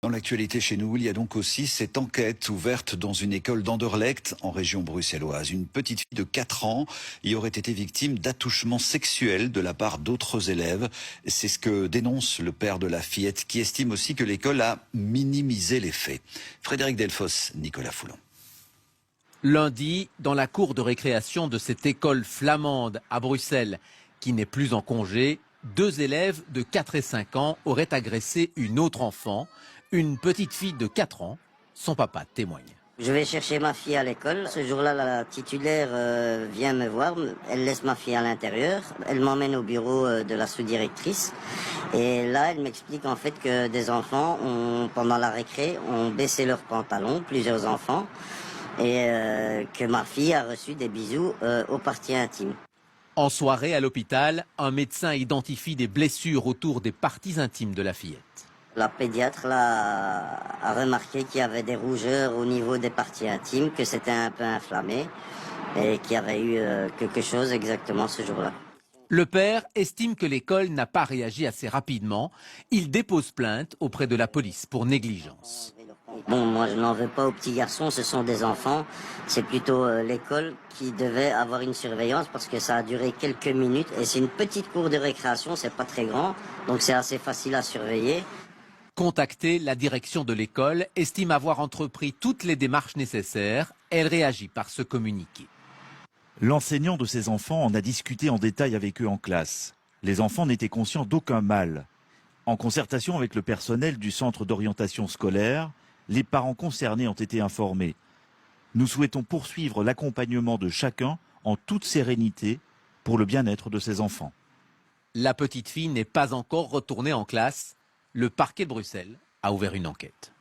Dans l'actualité chez nous, il y a donc aussi cette enquête ouverte dans une école d'Anderlecht, en région bruxelloise. Une petite fille de 4 ans y aurait été victime d'attouchements sexuels de la part d'autres élèves. C'est ce que dénonce le père de la fillette, qui estime aussi que l'école a minimisé les faits. Frédéric Delfosse, Nicolas Foulon. Lundi, dans la cour de récréation de cette école flamande à Bruxelles, qui n'est plus en congé, 2 élèves de 4 et 5 ans auraient agressé une autre enfant, une petite fille de 4 ans. Son papa témoigne. Je vais chercher ma fille à l'école. Ce jour-là, la titulaire vient me voir. Elle laisse ma fille à l'intérieur. Elle m'emmène au bureau de la sous-directrice. Et là, elle m'explique en fait que des enfants, pendant la récré, ont baissé leurs pantalons, plusieurs enfants, et que ma fille a reçu des bisous aux parties intimes. En soirée à l'hôpital, un médecin identifie des blessures autour des parties intimes de la fillette. La pédiatre a remarqué qu'il y avait des rougeurs au niveau des parties intimes, que c'était un peu inflammé et qu'il y avait eu quelque chose exactement ce jour-là. Le père estime que l'école n'a pas réagi assez rapidement. Il dépose plainte auprès de la police pour négligence. Bon, moi je n'en veux pas aux petits garçons, ce sont des enfants. C'est plutôt l'école qui devait avoir une surveillance parce que ça a duré quelques minutes et c'est une petite cour de récréation, c'est pas très grand, donc c'est assez facile à surveiller. Contactée, la direction de l'école estime avoir entrepris toutes les démarches nécessaires. Elle réagit par ce communiqué. L'enseignant de ces enfants en a discuté en détail avec eux en classe. Les enfants n'étaient conscients d'aucun mal. En concertation avec le personnel du centre d'orientation scolaire, les parents concernés ont été informés. Nous souhaitons poursuivre l'accompagnement de chacun en toute sérénité pour le bien-être de ces enfants. La petite fille n'est pas encore retournée en classe. Le parquet de Bruxelles a ouvert une enquête.